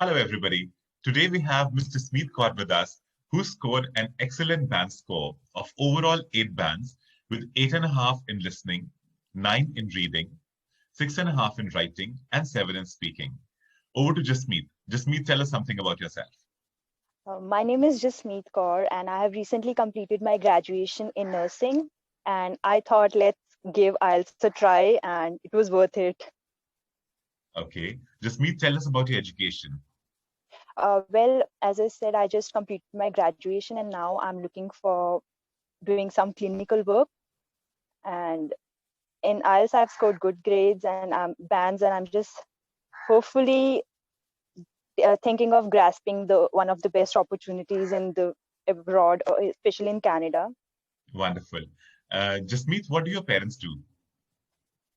Hello, everybody. Today we have Mr. Jasmeet Kaur with us, who scored an excellent band score of overall 8 bands with 8.5 in listening, 9 in reading, 6.5 in writing, and 7 in speaking. Over to Jasmeet. Jasmeet, tell us something about yourself. My name is Jasmeet Kaur, and I have recently completed my graduation in nursing. And I thought, let's give IELTS a try, and it was worth it. Okay. Jasmeet, tell us about your education. Well, as I said, I just completed my graduation, and now I'm looking for doing some clinical work. And in IELTS, I've scored good grades and bands, and I'm just hopefully thinking of grasping the one of the best opportunities in the abroad, or especially in Canada. Wonderful. Jasmeet, what do your parents do?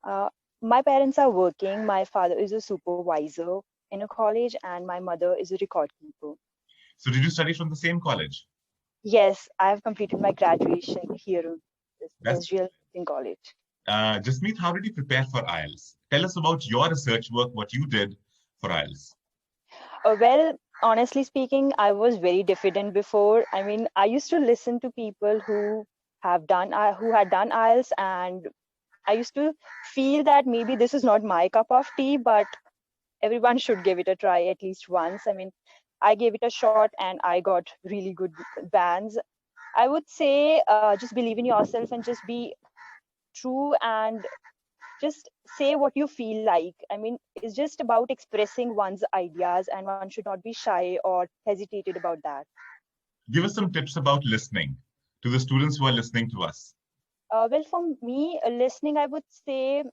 Uh, my parents are working. My father is a supervisor in a college, and my mother is a record keeper. So did you study from the same college? Yes, I have completed my graduation here in this That's Israel College. Jasmeet, how did you prepare for IELTS? Tell us about your research work, what you did for IELTS. Well, honestly speaking, I was very diffident before. I mean, I used to listen to people who had done IELTS, and I used to feel that maybe this is not my cup of tea, but everyone should give it a try at least once. I mean, I gave it a shot and I got really good bands. I would say just believe in yourself and just be true and just say what you feel like. I mean, it's just about expressing one's ideas, and one should not be shy or hesitated about that. Give us some tips about listening to the students who are listening to us. Well, for me, listening, I would say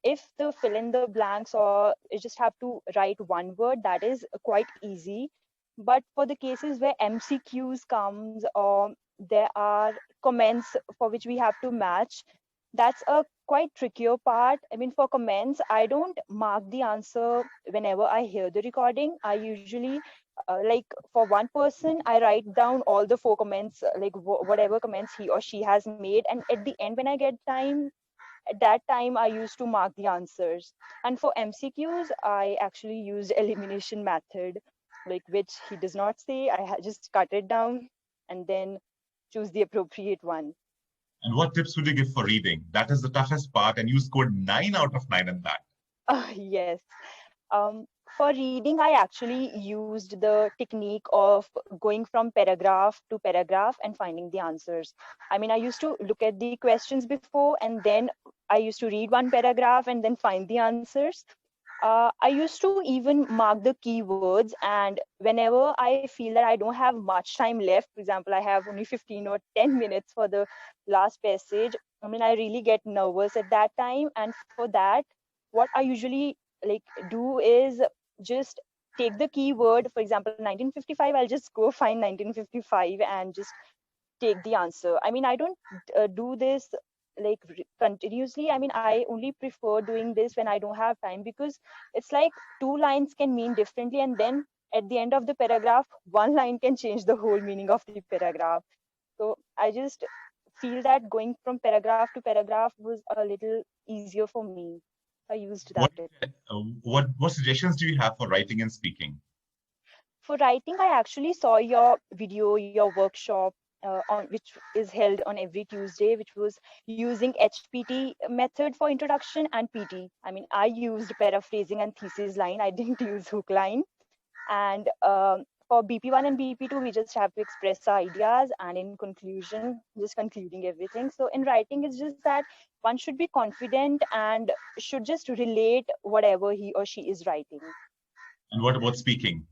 if the fill in the blanks or you just have to write one word, that is quite easy. But for the cases where MCQs comes or there are comments for which we have to match, that's a quite trickier part. I mean, for comments, I don't mark the answer whenever I hear the recording. I usually like for one person, I write down all the 4 comments, like whatever comments he or she has made, and at the end when I get time, at that time I used to mark the answers. And for MCQs, I actually used elimination method, like which he does not say. Just cut it down and then choose the appropriate one. And what tips would you give for reading? That is the toughest part, and you scored 9 out of 9 in that. Yes. For reading, I actually used the technique of going from paragraph to paragraph and finding the answers. I mean, I used to look at the questions before, and then I used to read one paragraph and then find the answers. I used to even mark the keywords, and whenever I feel that I don't have much time left, for example, I have only 15 or 10 minutes for the last passage, I mean, I really get nervous at that time. And for that, what I usually like do is just take the keyword, for example, 1955, I'll just go find 1955 and just take the answer. I mean, I don't do this like continuously. I mean, I only prefer doing this when I don't have time, because it's like 2 lines can mean differently, and then at the end of the paragraph, 1 line can change the whole meaning of the paragraph. So I just feel that going from paragraph to paragraph was a little easier for me. I used that. What suggestions do you have for writing and speaking? For writing, I actually saw your video, your workshop, on which is held on every Tuesday, which was using HPT method for introduction and PT. I mean, I used paraphrasing and thesis line. I didn't use hook line. And for BP1 and BP2, we just have to express our ideas, and in conclusion, just concluding everything. So in writing, it's just that one should be confident and should just relate whatever he or she is writing. And what about speaking?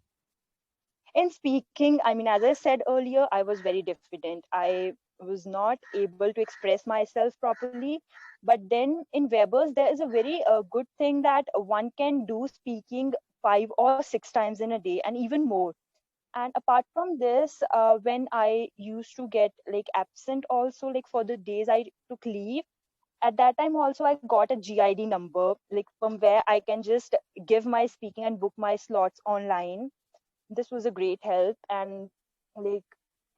In speaking, I mean, as I said earlier, I was very diffident. I was not able to express myself properly. But then in Webberz, there is a very good thing that one can do speaking 5 or 6 times in a day, and even more. And apart from this, when I used to get like absent also, like for the days I took leave, at that time also I got a GID number, like from where I can just give my speaking and book my slots online. This was a great help. And like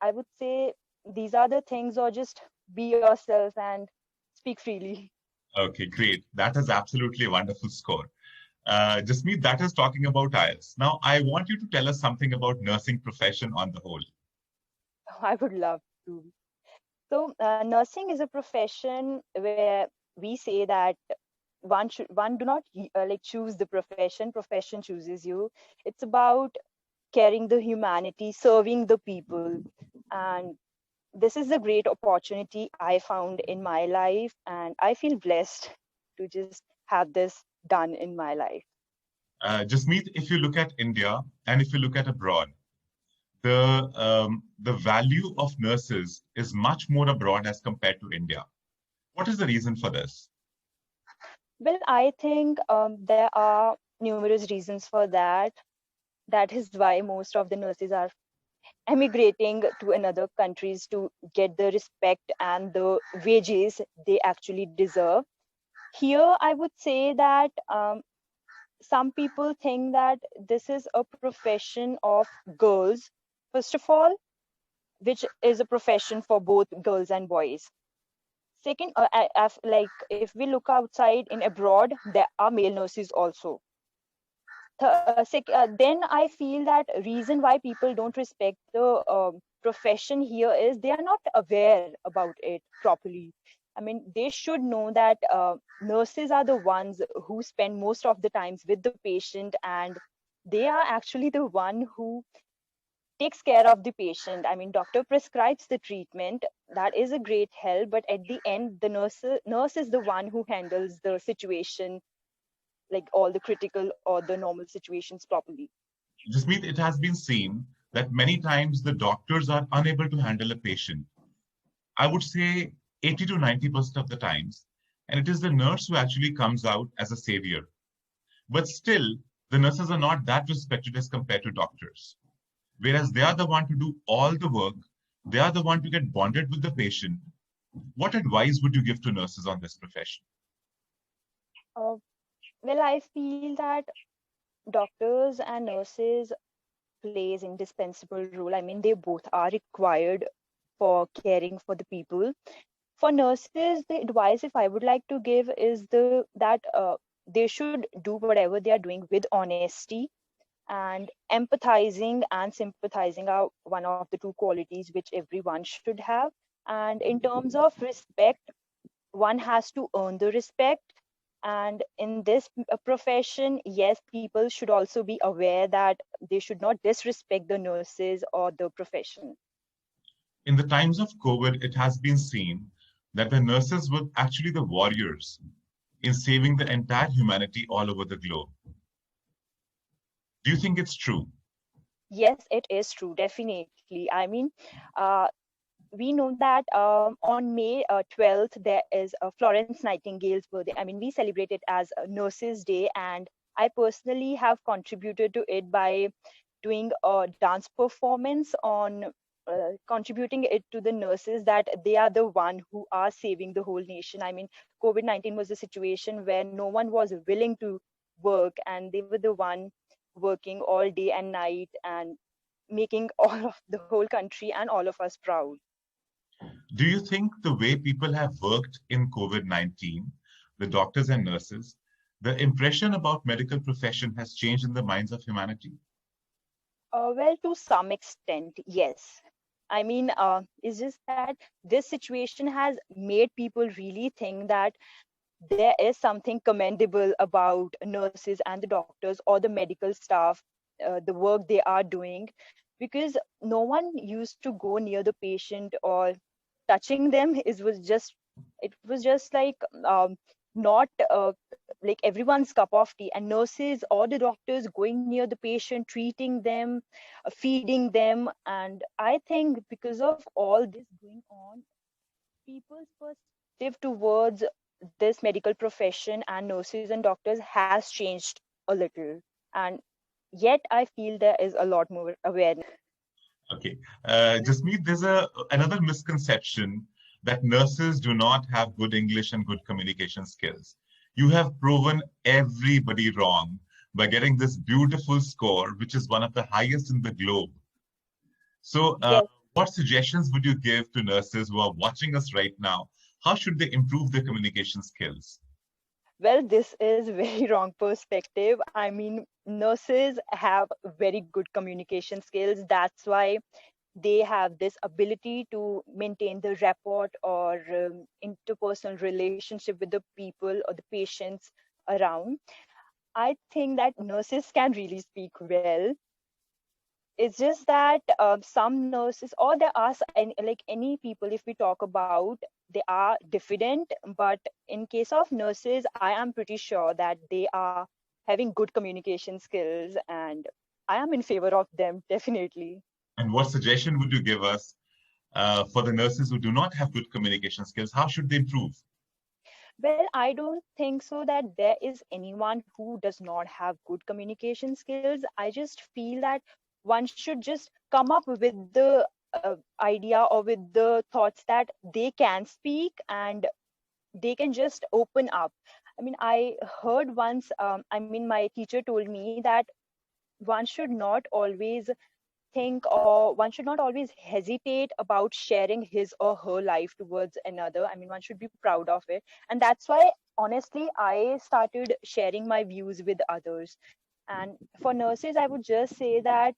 I would say these are the things, or just be yourself and speak freely. Okay, great. That is absolutely a wonderful score. Jasmeet, that is talking about IELTS. Now, I want you to tell us something about nursing profession on the whole. I would love to. So, nursing is a profession where we say that one do not like choose the profession. Profession chooses you. It's about caring the humanity, serving the people, and this is a great opportunity I found in my life, and I feel blessed to just have this done in my life. Jasmeet, if you look at India and if you look at abroad, the value of nurses is much more abroad as compared to India. What is the reason for this? Well, I think there are numerous reasons for that. That is why most of the nurses are emigrating to another countries to get the respect and the wages they actually deserve. Here, I would say that some people think that this is a profession of girls, first of all, which is a profession for both girls and boys. Second, like if we look outside in abroad, there are male nurses also. Then I feel that reason why people don't respect the profession here is they are not aware about it properly. I mean, they should know that nurses are the ones who spend most of the times with the patient, and they are actually the one who takes care of the patient. I mean, doctor prescribes the treatment. That is a great help, but at the end, the nurse is the one who handles the situation, like all the critical or the normal situations properly. Jasmeet, it has been seen that many times the doctors are unable to handle a patient. I would say 80 to 90% of the times, and it is the nurse who actually comes out as a savior. But still, the nurses are not that respected as compared to doctors. Whereas they are the one to do all the work, they are the one to get bonded with the patient. What advice would you give to nurses on this profession? Uh, well, I feel that doctors and nurses plays indispensable role. I mean, they both are required for caring for the people. For nurses, the advice if I would like to give is that they should do whatever they are doing with honesty, and empathizing and sympathizing are one of the two qualities which everyone should have. And in terms of respect, one has to earn the respect. And in this profession, yes, people should also be aware that they should not disrespect the nurses or the profession. In the times of COVID, it has been seen that the nurses were actually the warriors in saving the entire humanity all over the globe. Do you think it's true? Yes, it is true, definitely. I mean, uh, we know that on May 12th, there is Florence Nightingale's birthday. I mean, we celebrate it as a Nurses Day, and I personally have contributed to it by doing a dance performance on contributing it to the nurses that they are the one who are saving the whole nation. I mean, COVID-19 was a situation where no one was willing to work, and they were the one working all day and night and making all of the whole country and all of us proud. Do you think the way people have worked in COVID-19, the doctors and nurses, the impression about medical profession has changed in the minds of humanity? Well, to some extent, yes. I mean, it's just that this situation has made people really think that there is something commendable about nurses and the doctors or the medical staff, the work they are doing, because no one used to go near the patient or touching them. It was just like not like everyone's cup of tea, and nurses or the doctors going near the patient, treating them, feeding them. And I think because of all this going on, people's perspective towards this medical profession and nurses and doctors has changed a little. And yet I feel there is a lot more awareness. Okay. Jasmeet, there's another misconception that nurses do not have good English and good communication skills. You have proven everybody wrong by getting this beautiful score, which is one of the highest in the globe. So, Yes. what suggestions would you give to nurses who are watching us right now? How should they improve their communication skills? Well, this is very wrong perspective. I mean, nurses have very good communication skills. That's why they have this ability to maintain the rapport or interpersonal relationship with the people or the patients around. I think that nurses can really speak well. It's just that some nurses, or there are like any people, if we talk about, they are diffident. But in case of nurses, I am pretty sure that they are having good communication skills, and I am in favor of them, definitely. And what suggestion would you give us for the nurses who do not have good communication skills? How should they improve? Well, I don't think so that there is anyone who does not have good communication skills. I just feel that one should just come up with the idea or with the thoughts that they can speak and they can just open up. I mean, I heard once, I mean, my teacher told me that one should not always think, or one should not always hesitate about sharing his or her life towards another. I mean, one should be proud of it. And that's why, honestly, I started sharing my views with others. And for nurses, I would just say that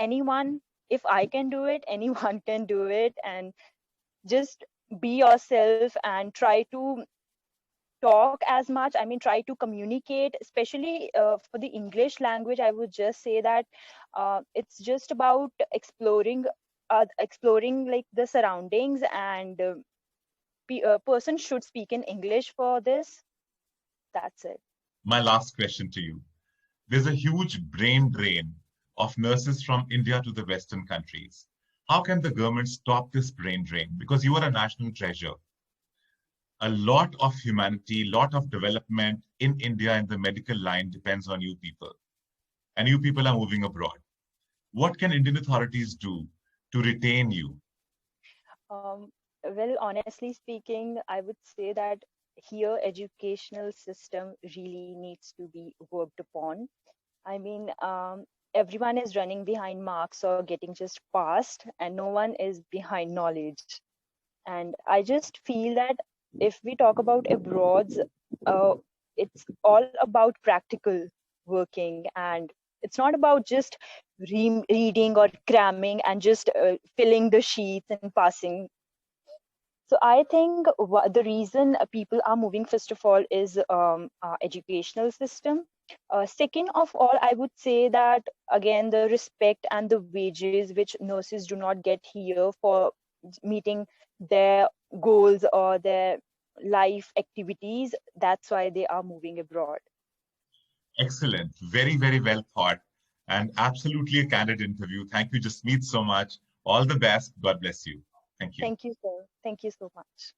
anyone, if I can do it, anyone can do it. And just be yourself and try to talk as much. I mean, try to communicate, especially for the English language. I would just say that it's just about exploring like the surroundings, and a person should speak in English for this. That's it. My last question to you. There's a huge brain drain of nurses from India to the Western countries. How can the government stop this brain drain? Because you are a national treasure. A lot of humanity, lot of development in India in the medical line depends on you people. And you people are moving abroad. What can Indian authorities do to retain you? Well, honestly speaking, I would say that here educational system really needs to be worked upon. I mean, everyone is running behind marks or getting just passed, and no one is behind knowledge. And I just feel that if we talk about abroads, uh, it's all about practical working, and it's not about just reading or cramming and just filling the sheets and passing. So I think the reason people are moving, first of all, is educational system. Second of all, I would say that again, the respect and the wages which nurses do not get here for meeting their goals or their life activities. That's why they are moving abroad. Excellent. Very, very well thought. And absolutely a candid interview. Thank you, Jasmeet, so much. All the best. God bless you. Thank you. Thank you, sir. Thank you so much.